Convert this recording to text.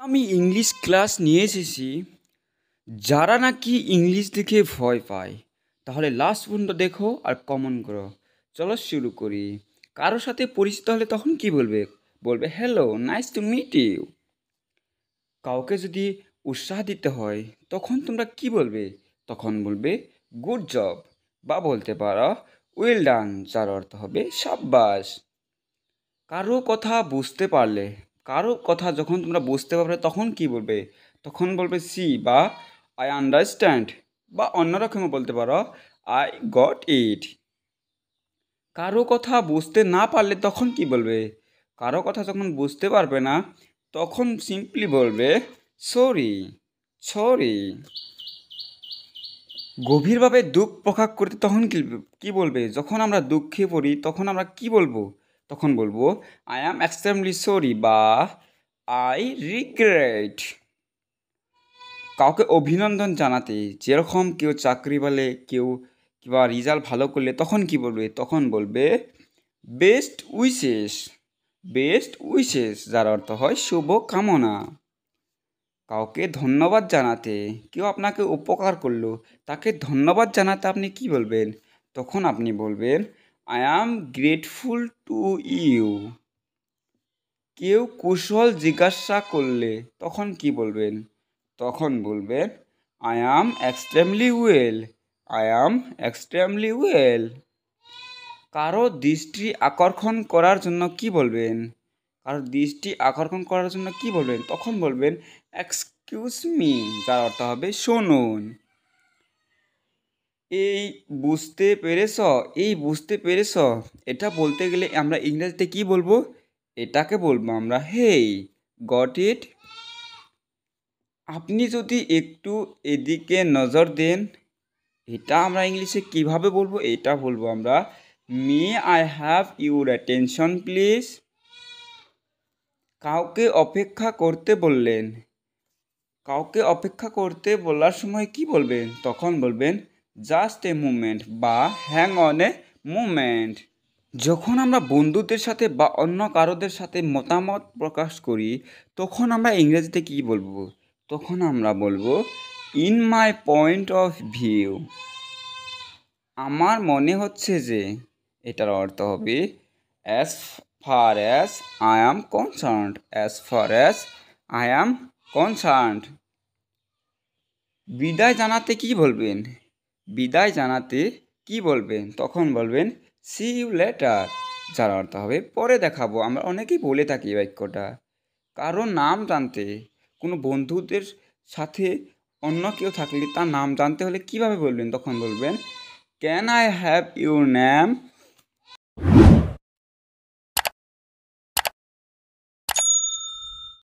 আমি English class নিয়ে এসেছি। যারা নাকি ইংলিশ দেখে ভয় পায় তাহলে লাস্ট পর্যন্ত দেখো আর কমেন্ট করো। চলো শুরু করি। কারোর সাথে পরিচিত হলে তখন কি বলবে? বলবে hello, nice to meet you. কাউকে যদি উৎসাহ দিতে হয় তখন তোমরা কি বলবে? তখন বলবে গুড জব, বা বলতে পারো ওয়েল ডান, যার অর্থ হবে সাব্বাস। কারো কথা বুঝতে পারলে, কারো কথা যখন তোমরা বুঝতে পারবে তখন কি বলবে? তখন বলবে সি বা আই আন্ডারস্ট্যান্ড, বা অন্যরকমও বলতে পারো আই গট ইট। কারো কথা বুঝতে না পারলে তখন কি বলবে? কারো কথা যখন বুঝতে পারবে না তখন সিম্পলি বলবে সরি, সরি। গভীরভাবে দুঃখ প্রকাশ করতে তখন কি বলবে? যখন আমরা দুঃখে পড়ি তখন আমরা কি বলবো? তখন বলবো আই অ্যাম এক্সট্রিমলি সরি বা আই রিগ্রেট। কাউকে অভিনন্দন জানাতে, যেরকম কেউ চাকরি পেলে, কেউ কিংবা রেজাল্ট ভালো করলে তখন কি বলবে? তখন বলবে বেস্ট উইশেস, বেস্ট উইশেস, যার অর্থ হয় শুভ কামনা। কাউকে ধন্যবাদ জানাতে, কেউ আপনাকে উপকার করলো, তাকে ধন্যবাদ জানাতে আপনি কি বলবেন? তখন আপনি বলবেন I am grateful to you. কেউ কুশল জিজ্ঞাসা করলে তখন কি বলবেন? তখন বলবেন I am extremely well, I am extremely well. কারো দৃষ্টি আকর্ষণ করার জন্য কি বলবেন? কারো দৃষ্টি আকর্ষণ করার জন্য কি বলবেন? তখন বলবেন এক্সকিউজ মি, যার অর্থ হবে শুনুন। এই বুঝতে পেরেছ, এই বুঝতে পেরেছ, এটা বলতে গেলে আমরা ইংরেজিতে কি বলবো? এটাকে বলবো আমরা হেই, গট ইট। আপনি যদি একটু এদিকে নজর দেন, এটা আমরা ইংলিশে কিভাবে বলবো? এটা বলবো আমরা may I have your attention please. কাউকে অপেক্ষা করতে বললেন, কাউকে অপেক্ষা করতে বলার সময় কি বলবেন? তখন বলবেন জাস্ট এ মুমেন্ট বা হ্যাং অন এ মুমেন্ট। যখন আমরা বন্ধুদের সাথে বা অন্য কারোদের সাথে মতামত প্রকাশ করি তখন আমরা ইংরেজিতে কি বলবো? তখন আমরা বলবো in my point of view, আমার মনে হচ্ছে যে। এটার অর্থ হবে as far as I am concerned, as far as I am concerned. বিদায় জানাতে কি বলবেন? বিদায় জানাতে কি বলবেন? তখন বলবেন সি ইউ লেটার, যার অর্থ হবে পরে দেখাবো। আমরা অনেকেই বলে থাকি এই বাক্যটা। কারো নাম জানতে, কোনো বন্ধুদের সাথে অন্য কেউ থাকলে তার নাম জানতে হলে কিভাবে বলবেন? তখন বলবেন can I have your name.